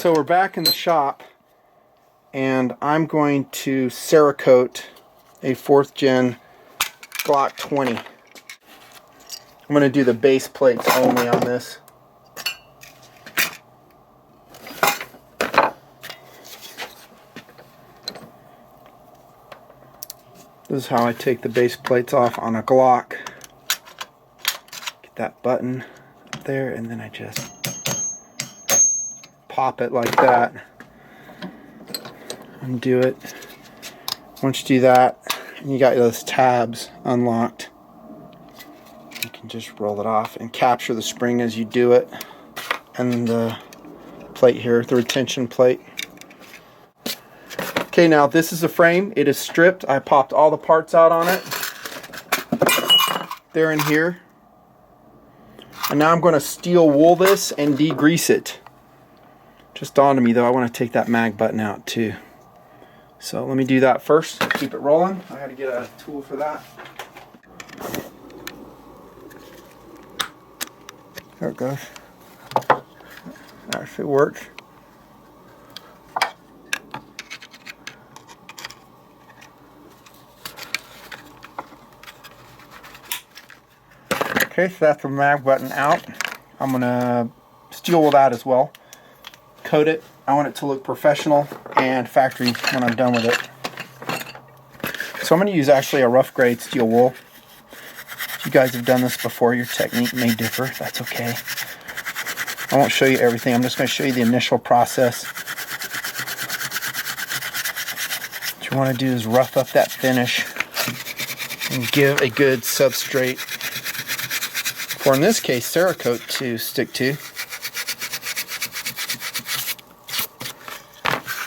So we're back in the shop, and I'm going to Cerakote a 4th gen Glock 20. I'm going to do the base plates only on this. This is how I take the base plates off on a Glock. Get that button up there, and then I just pop it like that. Undo it. Once you do that, and you got those tabs unlocked, you can just roll it off and capture the spring as you do it. And the plate here, the retention plate. Okay, now this is the frame. It is stripped. I popped all the parts out on it. They're in here. And now I'm going to steel wool this and degrease it. Just dawned on me though, I want to take that mag button out too. So let me do that first. Keep it rolling. I got to get a tool for that. There it goes. Actually works. Okay, so that's the mag button out. I'm gonna steel wool that as well. Coat it. I want it to look professional and factory when I'm done with it. So I'm gonna use actually a rough grade steel wool. If you guys have done this before, your technique may differ. That's okay. I won't show you everything. I'm just gonna show you the initial process. What you wanna do is rough up that finish and give a good substrate, or in this case Cerakote, to stick to.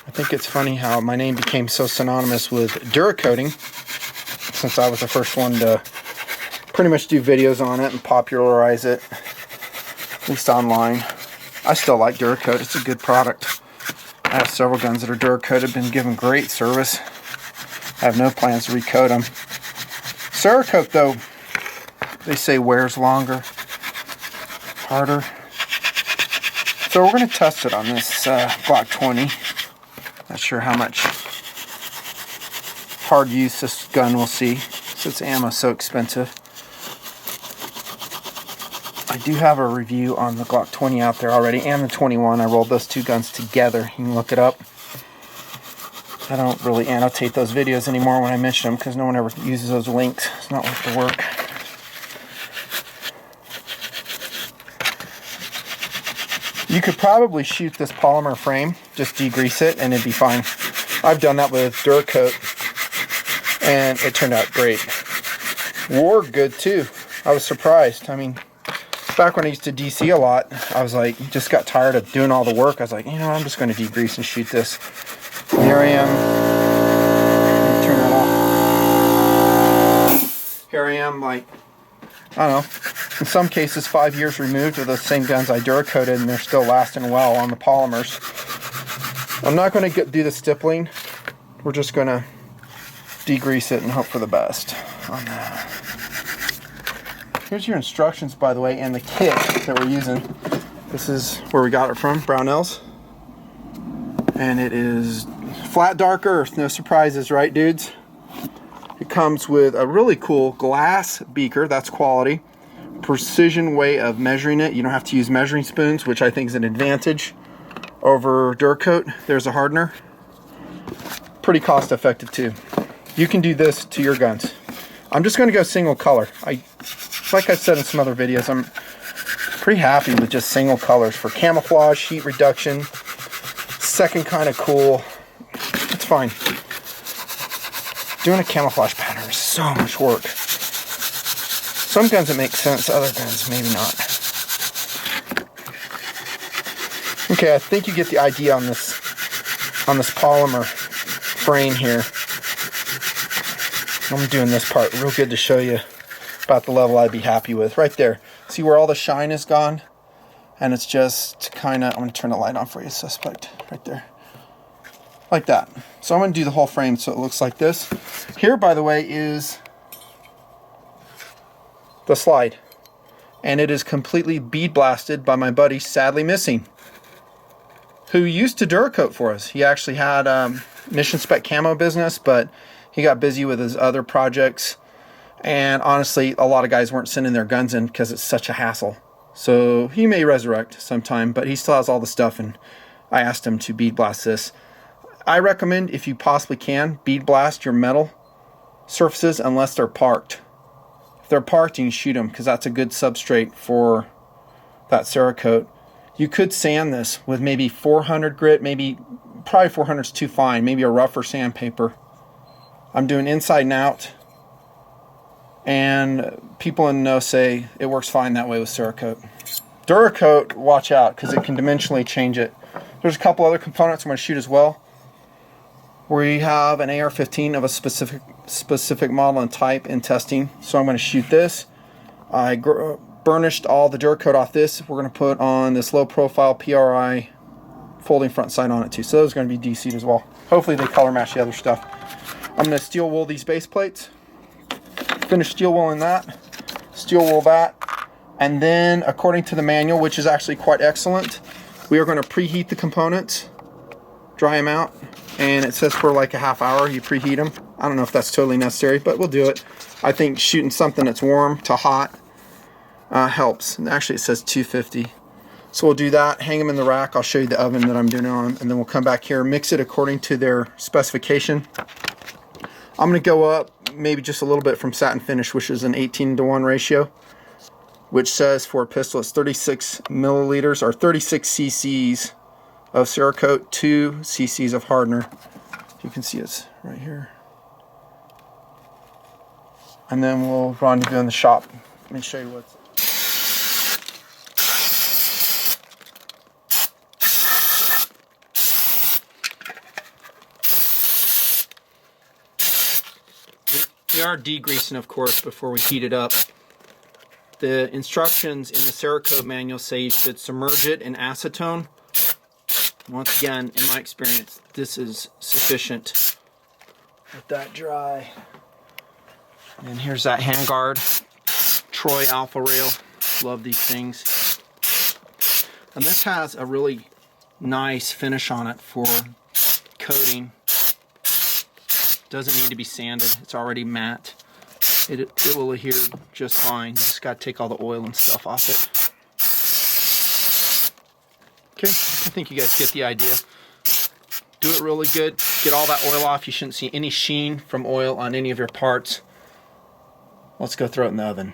I think it's funny how my name became so synonymous with Duracoating, since I was the first one to pretty much do videos on it and popularize it, at least online. I still like Duracote. It's a good product. I have several guns that are Duracoated, been given great service. I have no plans to recoat them. Cerakote though, they say wears longer, harder. So we're going to test it on this Glock 20. Not sure how much hard use this gun will see, since ammo is so expensive. I do have a review on the Glock 20 out there already, and the 21. I rolled those two guns together. You can look it up. I don't really annotate those videos anymore when I mention them, because no one ever uses those links. It's not worth the work. You could probably shoot this polymer frame, just degrease it, and it'd be fine. I've done that with Duracote, and it turned out great. Wore good too. I was surprised. I mean, back when I used to DC a lot, I was like, just got tired of doing all the work. I was like, you know, I'm just going to degrease and shoot this. And here I am. Let me turn that off. Here I am, like, I don't know, in some cases 5 years removed of those same guns I Duracoated, and they're still lasting well on the polymers. I'm not going to do the stippling. We're just going to degrease it and hope for the best on that. Here's your instructions, by the way, and the kit that we're using. This is where we got it from, Brownells. And it is flat dark earth, no surprises, right dudes? It comes with a really cool glass beaker, that's quality. Precision way of measuring it. You don't have to use measuring spoons, which I think is an advantage over Duracote. There's a hardener. Pretty cost effective too. You can do this to your guns. I'm just going to go single color. Like I said in some other videos, I'm pretty happy with just single colors for camouflage, heat reduction, second kind of cool. It's fine. Doing a camouflage pattern is so much work. Some guns it makes sense, other guns maybe not. Okay, I think you get the idea on this polymer frame here. I'm doing this part real good to show you about the level I'd be happy with. Right there. See where all the shine is gone? And it's just kind of, I'm going to turn the light on for you, suspect. Right there. Like that. So I'm going to do the whole frame so it looks like this. Here, by the way, is the slide. And it is completely bead blasted by my buddy Sadly Missing. who used to Duracoat for us. He actually had Mission Spec Camo business, but he got busy with his other projects. And honestly, a lot of guys weren't sending their guns in because it's such a hassle. So he may resurrect sometime, but he still has all the stuff, and I asked him to bead blast this. I recommend, if you possibly can, bead blast your metal surfaces unless they're parked. If they're parked, you can shoot them because that's a good substrate for that Cerakote. You could sand this with maybe 400 grit, probably 400 is too fine, maybe a rougher sandpaper. I'm doing inside and out, and people in the know say it works fine that way with Cerakote. Duracoat, watch out, because it can dimensionally change it. There's a couple other components I'm going to shoot as well. We have an AR-15 of a specific model and type in testing, so I'm going to shoot this. I burnished all the Duracoat off this. We're going to put on this low profile PRI folding front sight on it too, so those are going to be DC'd as well. Hopefully they color match the other stuff. I'm going to steel wool these base plates, finish steel wooling that, steel wool that, and then according to the manual, which is actually quite excellent, we are going to preheat the components, dry them out, and it says for like a half hour you preheat them. I don't know if that's totally necessary, but we'll do it. I think shooting something that's warm to hot helps. And actually it says 250. So we'll do that, hang them in the rack. I'll show you the oven that I'm doing it on, and then we'll come back here, mix it according to their specification. I'm going to go up maybe just a little bit from satin finish, which is an 18-to-1 ratio, which says for a pistol it's 36 milliliters or 36 cc's of Cerakote, 2 cc's of hardener. You can see it's right here. And then we'll rendezvous in the shop. Let me show you what's. We are degreasing, of course, before we heat it up. The instructions in the Cerakote manual say you should submerge it in acetone. Once again, in my experience, this is sufficient. Let that dry. And here's that handguard, Troy Alpha Rail. Love these things. And this has a really nice finish on it for coating. Doesn't need to be sanded. It's already matte. It will adhere just fine. You just got to take all the oil and stuff off it. Okay, I think you guys get the idea. Do it really good. Get all that oil off. You shouldn't see any sheen from oil on any of your parts. Let's go throw it in the oven.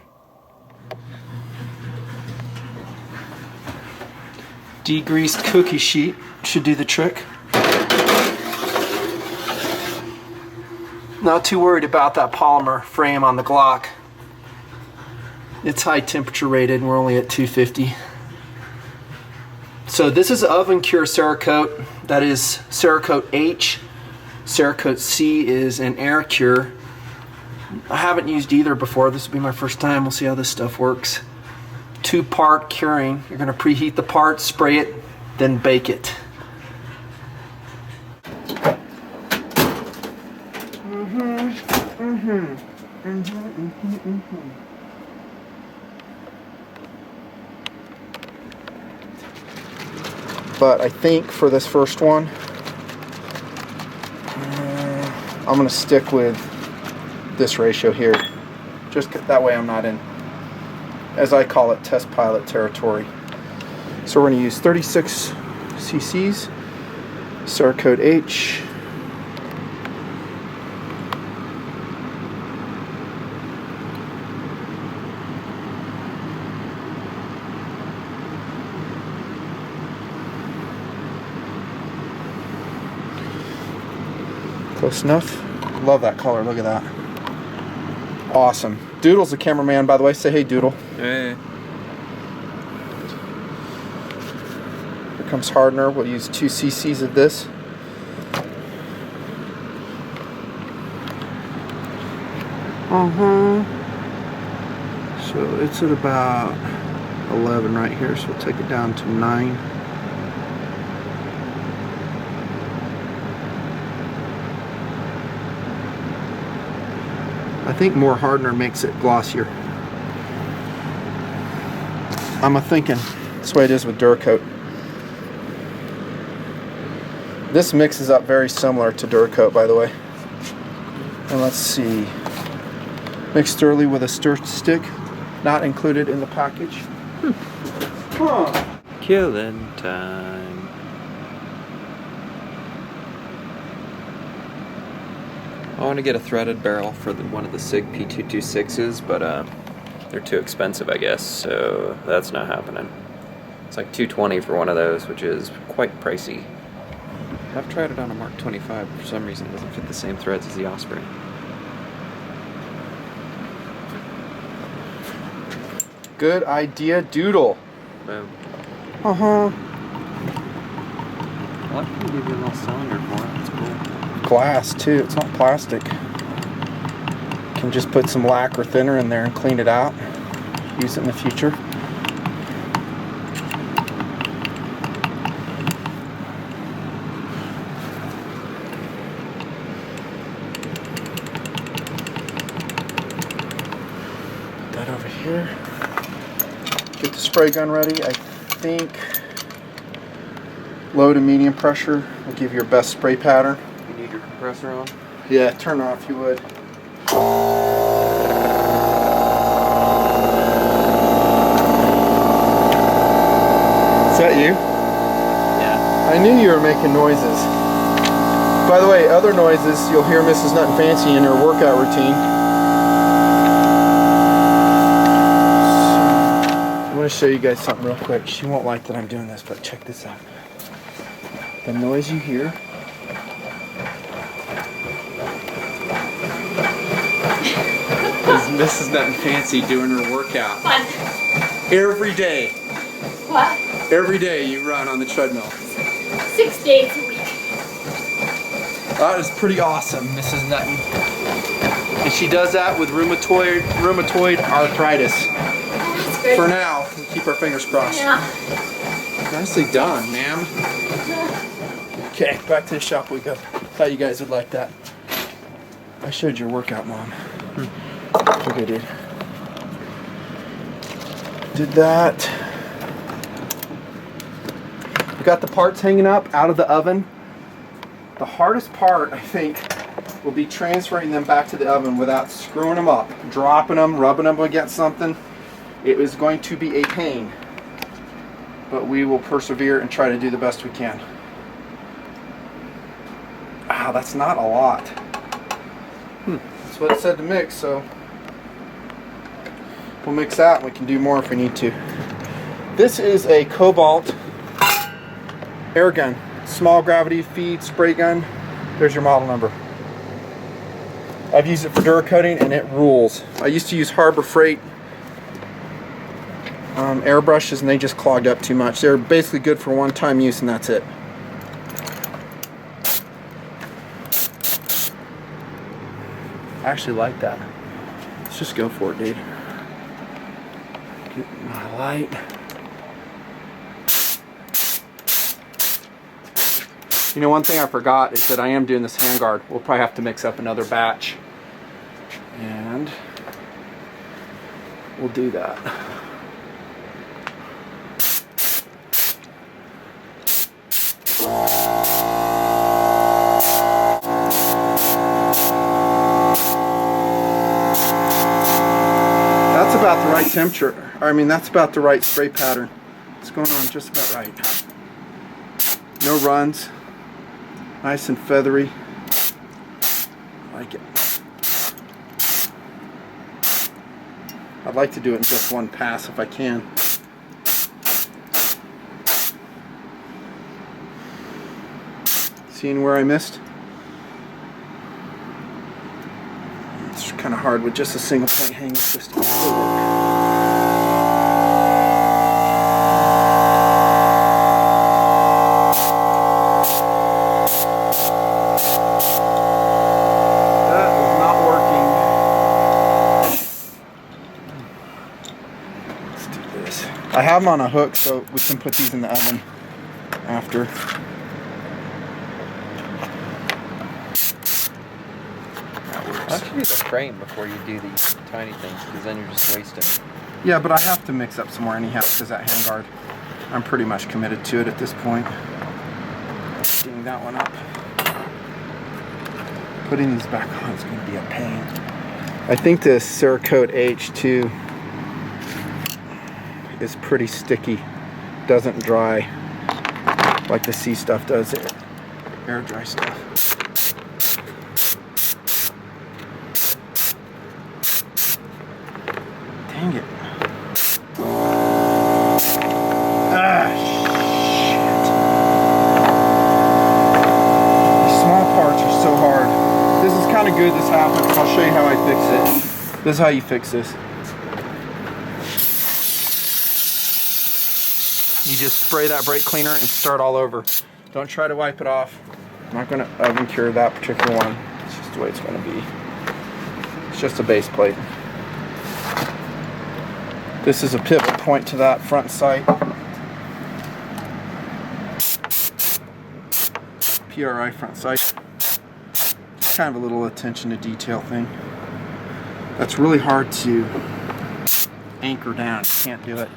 Degreased cookie sheet should do the trick. Not too worried about that polymer frame on the Glock. It's high temperature rated and we're only at 250. So this is oven cure Cerakote. That is Cerakote H. Cerakote C is an air cure. I haven't used either before. This will be my first time. We'll see how this stuff works. 2-part curing. You're going to preheat the part, spray it, then bake it. But I think for this first one, I'm going to stick with this ratio here. Just that way I'm not in, as I call it, test pilot territory. So we're going to use 36 cc's, Cerakote H. Close enough. Love that color. Look at that. Awesome. Doodle's the cameraman, by the way. Say hey, Doodle. Hey. Here comes hardener. We'll use 2 cc's of this. So it's at about 11 right here, so we'll take it down to 9. I think more hardener makes it glossier. I'm a thinking. That's the way it is with Duracoat. This mixes up very similar to Duracoat, by the way. And let's see. Mixed thoroughly with a stir stick, not included in the package. Huh. Killing time. I want to get a threaded barrel for one of the SIG P226s, but they're too expensive, I guess, so that's not happening. It's like $220 for one of those, which is quite pricey. I've tried it on a Mark 25, but for some reason it doesn't fit the same threads as the Osprey. Good idea, Doodle. Boom. Uh-huh. I like how you give you a little cylinder for it. It's cool. Glass, too. It's not plastic. Can just put some lacquer thinner in there and clean it out. Use it in the future. Put that over here. Get the spray gun ready. I think low to medium pressure will give you your best spray pattern. You need your compressor on? Yeah, turn it off if you would. Is that you? Yeah. I knew you were making noises. By the way, other noises you'll hear Mrs. Nuttin Fancy in her workout routine. I want to show you guys something real quick. She won't like that I'm doing this, but check this out. The noise you hear is Mrs. Nuttin Fancy doing her workout. Fun. Every day. What? Every day you run on the treadmill. 6 days a week. That is pretty awesome, Mrs. Nuttin. And she does that with rheumatoid arthritis. That's good. For now, we keep our fingers crossed. Yeah. Nicely done, ma'am. Okay, back to the shop we go. Thought you guys would like that. I showed your workout, Mom. Okay, dude. Did that. We got the parts hanging up out of the oven. The hardest part, I think, will be transferring them back to the oven without screwing them up, dropping them, rubbing them against something. It is going to be a pain, but we will persevere and try to do the best we can. Ah, that's not a lot. That's what it said to mix, so we'll mix that and we can do more if we need to. This is a Cobalt air gun. Small gravity feed spray gun. There's your model number. I've used it for Duracoating and it rules. I used to use Harbor Freight airbrushes and they just clogged up too much. They're basically good for one-time use and that's it. I actually like that. Let's just go for it, dude. Get my light. You know, one thing I forgot is that I am doing this handguard. We'll probably have to mix up another batch. And we'll do that. That's about the right temperature. I mean, that's about the right spray pattern. It's going on just about right. No runs. Nice and feathery. I like it. I'd like to do it in just one pass if I can. Seeing where I missed? It's kind of hard with just a single point hanging system. I have them on a hook so we can put these in the oven after. Why don't you do the frame before you do these tiny things, because then you're just wasting. Yeah, but I have to mix up some more anyhow because that handguard, I'm pretty much committed to it at this point. Ding that one up. Putting these back on is going to be a pain. I think this Cerakote H2 is pretty sticky. Doesn't dry like the C stuff does, air dry stuff. Dang it. Ah, shit. These small parts are so hard. This is kind of good this happens. I'll show you how I fix it. This is how you fix this. You just spray that brake cleaner and start all over. Don't try to wipe it off. I'm not going to oven cure that particular one. It's just the way it's going to be. It's just a base plate. This is a pivot point to that front sight. PRI front sight. Just kind of a little attention to detail thing. That's really hard to anchor down. You can't do it.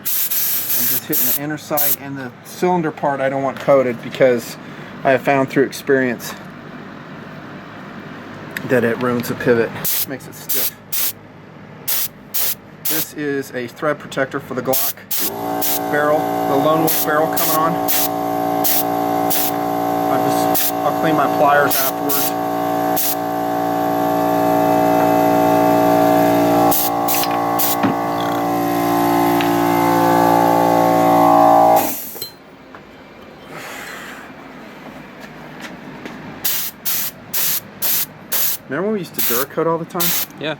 I'm just hitting the inner side, and the cylinder part I don't want coated because I have found through experience that it ruins the pivot, makes it stiff. This is a thread protector for the Glock barrel, the Lone Wolf barrel coming on. I'll clean my pliers afterwards. Remember when we used to Duracoat all the time? Yeah.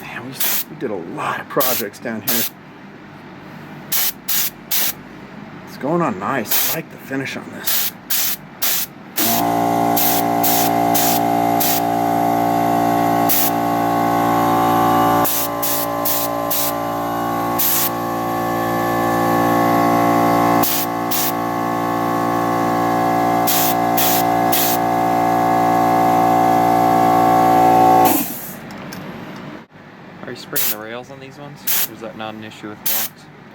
Man, we did a lot of projects down here. It's going on nice. I like the finish on this. Are you spraying the rails on these ones? Or is that not an issue with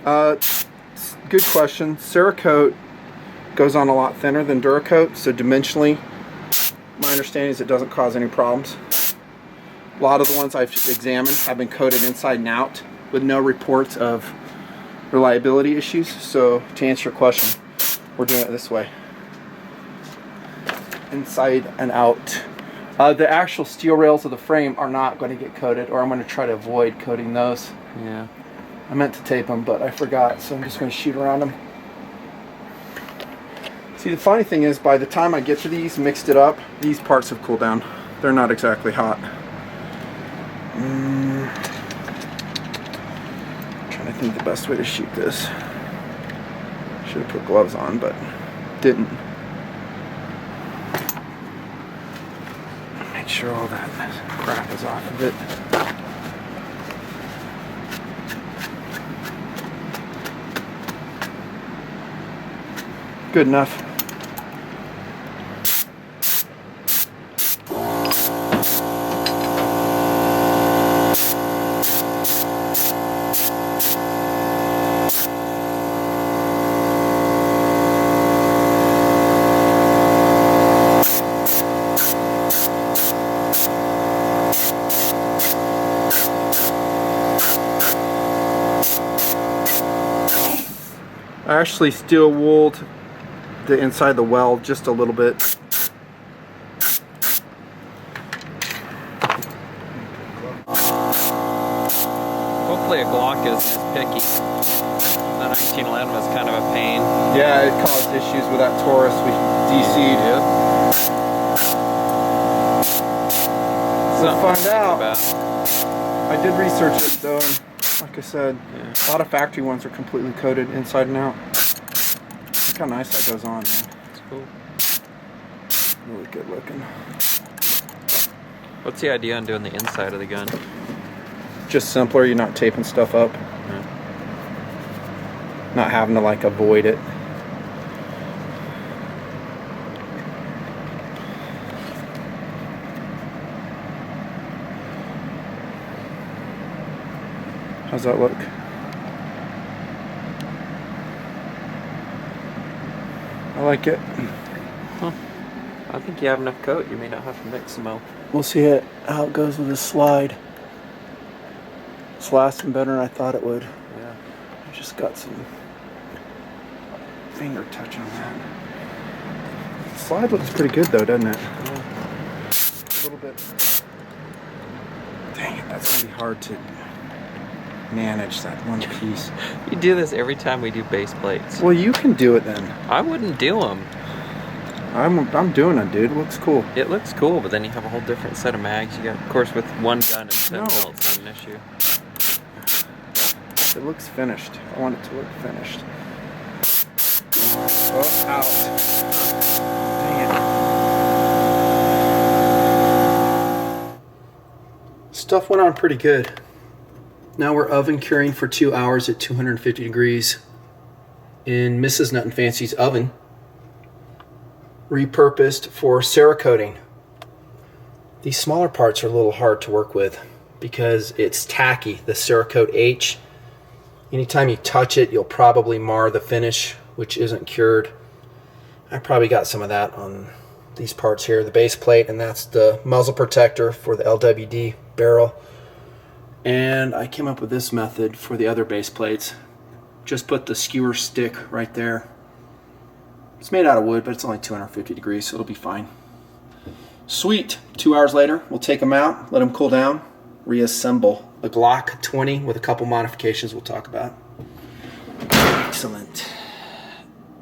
blocks? Good question. Cerakote goes on a lot thinner than Duracoat, so dimensionally, my understanding is it doesn't cause any problems. A lot of the ones I've examined have been coated inside and out with no reports of reliability issues. So to answer your question, we're doing it this way. Inside and out. The actual steel rails of the frame are not going to get coated, or I'm going to try to avoid coating those. Yeah. I meant to tape them, but I forgot, so I'm just going to shoot around them. See, the funny thing is, by the time I get to these, mixed it up, these parts have cooled down. They're not exactly hot. Trying to think the best way to shoot this. Should have put gloves on, but didn't. Make sure all that crap is off of it. Good enough. I actually steel wooled the inside of the weld just a little bit. Hopefully a Glock isn't as picky. The 1911 was kind of a pain. Yeah, it caused issues with that Taurus we DC'd. We'll find out. I did research it though, and like I said, a lot of factory ones are completely coated inside and out. Look how nice that goes on, man. It's cool. Really good looking. What's the idea on doing the inside of the gun? Just simpler, you're not taping stuff up. Not having to like avoid it. How's that look? I like it. I think you have enough coat. You may not have to mix them all. We'll see how it goes with this slide. It's lasting better than I thought it would. Yeah. I just got some finger touch on that. The slide looks pretty good though, doesn't it? Yeah. A little bit. Dang it, that's gonna be hard to manage, that one piece. You do this every time we do base plates. Well, you can do it then. I wouldn't do them. I'm doing it, dude. It looks cool. It looks cool, but then you have a whole different set of mags. You got, of course, with one gun and 10 No. belts, not an issue. It looks finished. I want it to look finished. Oh, out. Dang it. Stuff went on pretty good. Now we're oven curing for 2 hours at 250 degrees in Mrs. Nut and Fancy's oven, repurposed for Cerakoting. These smaller parts are a little hard to work with because it's tacky, the Cerakote H. Anytime you touch it, you'll probably mar the finish, which isn't cured. I probably got some of that on these parts here, the base plate, and that's the muzzle protector for the LWD barrel. And I came up with this method for the other base plates. Just put the skewer stick right there. It's made out of wood, but it's only 250 degrees, so it'll be fine. Sweet. 2 hours later, we'll take them out, let them cool down, reassemble a Glock 20 with a couple modifications we'll talk about. Excellent.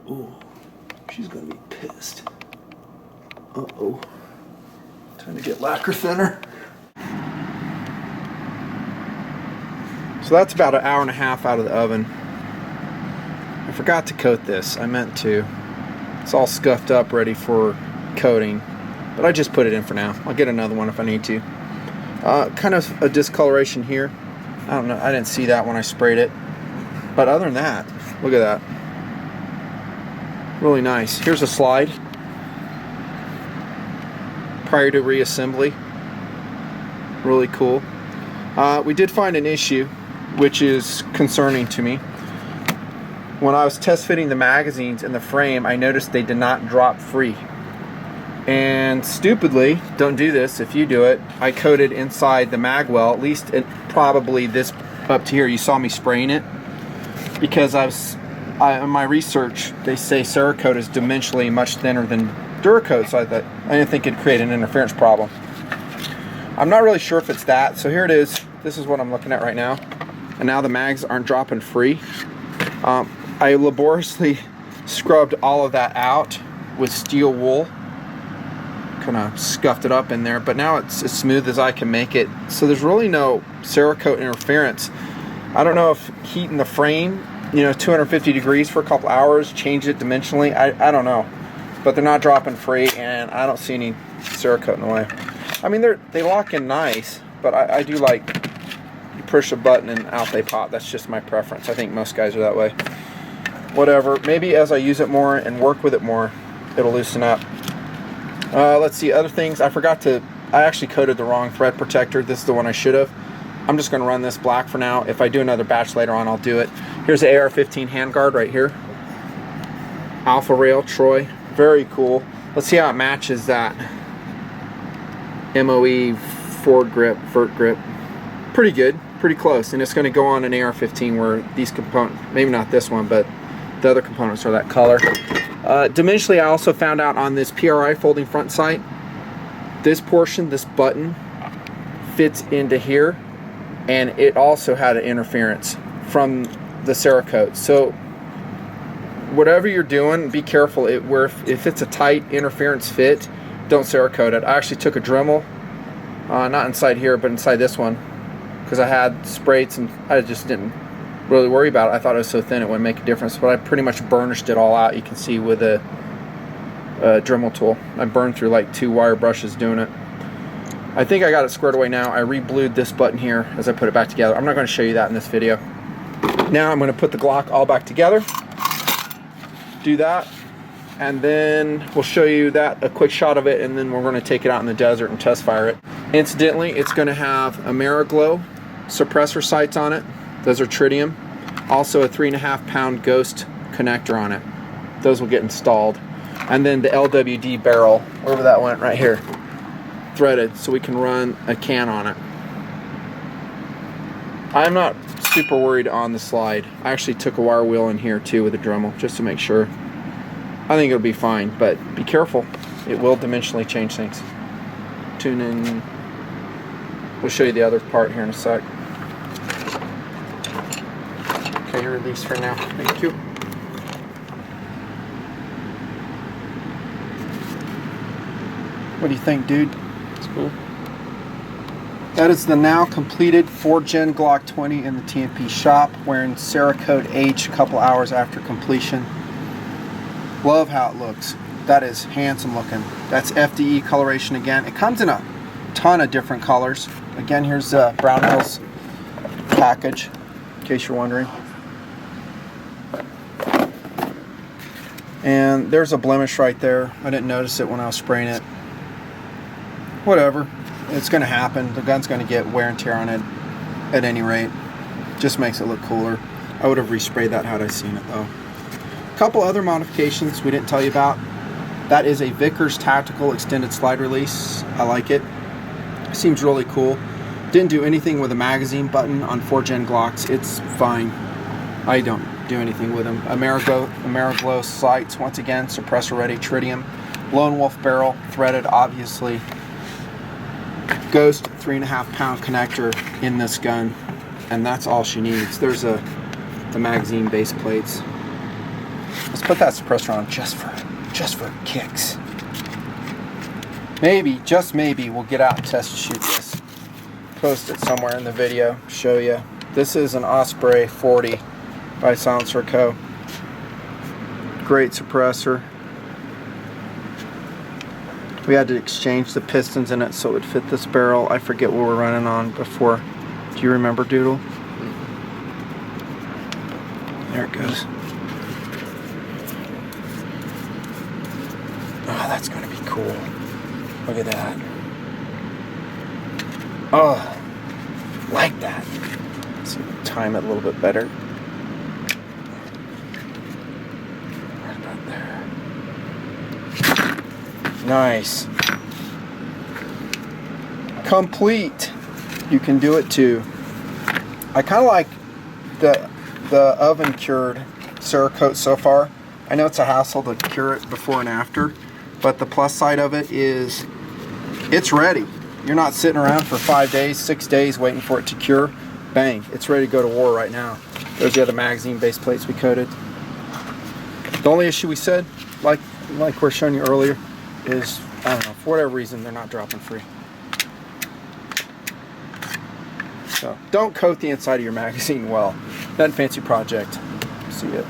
Ooh, she's gonna be pissed. Uh-oh. Time to get lacquer thinner. So that's about an hour and a half out of the oven. I forgot to coat this. I meant to. It's all scuffed up, ready for coating. But I just put it in for now. I'll get another one if I need to. Kind of a discoloration here. I don't know. I didn't see that when I sprayed it. But other than that, look at that. Really nice. Here's a slide. Prior to reassembly. Really cool. We did find an issue, which is concerning to me. When I was test fitting the magazines in the frame, I noticed they did not drop free. And stupidly, don't do this if you do it, I coated inside the mag well, at least probably this up to here. You saw me spraying it because in my research, they say Cerakote is dimensionally much thinner than Duracoat, so I didn't think it'd create an interference problem. I'm not really sure if it's that, so here it is. This is what I'm looking at right now. And now the mags aren't dropping free. I laboriously scrubbed all of that out with steel wool. Kind of scuffed it up in there, but now it's as smooth as I can make it. So there's really no Cerakote interference. I don't know if heating the frame, 250 degrees for a couple hours, change it dimensionally. I don't know. But they're not dropping free, and I don't see any Cerakote in the way. I mean, they lock in nice, but I do like, you push a button and out they pop. That's just my preference. I think most guys are that way. Whatever. Maybe as I use it more and work with it more, it'll loosen up. Let's see, other things. I actually coated the wrong thread protector. This is the one I should have. I'm just going to run this black for now. If I do another batch later on, I'll do it. Here's the AR-15 handguard right here. Alpha Rail Troy. Very cool. Let's see how it matches that MOE Ford grip, vert grip. Pretty good, pretty close. And it's going to go on an AR-15 where these components, maybe not this one, but the other components are that color. Dimensionally, I also found out on this PRI folding front sight, this portion, this button, fits into here, and it also had an interference from the Cerakote. So whatever you're doing, be careful. If it's a tight interference fit, don't Cerakote it. I actually took a Dremel, not inside here, but inside this one, because I had sprayed some. I just didn't really worry about it. I thought it was so thin it wouldn't make a difference, but I pretty much burnished it all out. You can see with a Dremel tool. I burned through like 2 wire brushes doing it. I think I got it squared away now. I re-blued this button here as I put it back together. I'm not going to show you that in this video. Now I'm going to put the Glock all back together. Do that, and then we'll show you a quick shot of it, and then we're going to take it out in the desert and test fire it. Incidentally, it's going to have Ameriglow suppressor sights on it. Those are tritium. Also a 3.5 pound Ghost connector on it. Those will get installed. And then the LWD barrel wherever that went, right here, threaded, so we can run a can on it. I'm not super worried on the slide. I actually took a wire wheel in here too with a Dremel just to make sure. I think it'll be fine, but be careful. It will dimensionally change things. Tune in. We'll show you the other part here in a sec. Okay, release for now. Thank you. What do you think, dude? It's cool. That is the now completed 4-gen Glock 20 in the TMP shop, wearing Cerakote H a couple hours after completion. Love how it looks. That is handsome looking. That's FDE coloration again. It comes in a ton of different colors. Again, here's the Brownells package, in case you're wondering. And there's a blemish right there. I didn't notice it when I was spraying it. Whatever. It's going to happen. The gun's going to get wear and tear on it at any rate. Just makes it look cooler. I would have resprayed that had I seen it though. A couple other modifications we didn't tell you about. That is a Vickers Tactical extended slide release. I like it. Seems really cool. Didn't do anything with a magazine button on 4-gen Glocks. It's fine. I don't do anything with them. Ameriglow sights, once again, suppressor ready, tritium. Lone Wolf barrel, threaded obviously. Ghost 3.5 pound connector in this gun, and that's all she needs. There's the magazine base plates. Let's put that suppressor on just for kicks. Maybe, just maybe, we'll get out and test shoot this. Post it somewhere in the video, show you. This is an Osprey 40 by Silencer Co. Great suppressor. We had to exchange the pistons in it so it would fit this barrel. I forget what we're running on before. Do you remember, Doodle? There it goes. Oh, that's going to be cool. Look at that. Oh, like that. Let's see, time it a little bit better. Right about there. Nice. Complete. You can do it too. I kind of like the oven cured Cerakote so far. I know it's a hassle to cure it before and after, but the plus side of it is it's ready. You're not sitting around for 5 days, 6 days waiting for it to cure. Bang, it's ready to go to war right now. There's the other magazine base plates we coated. The only issue we said, like we're showing you earlier, is, I don't know, for whatever reason, they're not dropping free. So don't coat the inside of your magazine well. Nothing fancy project. See it.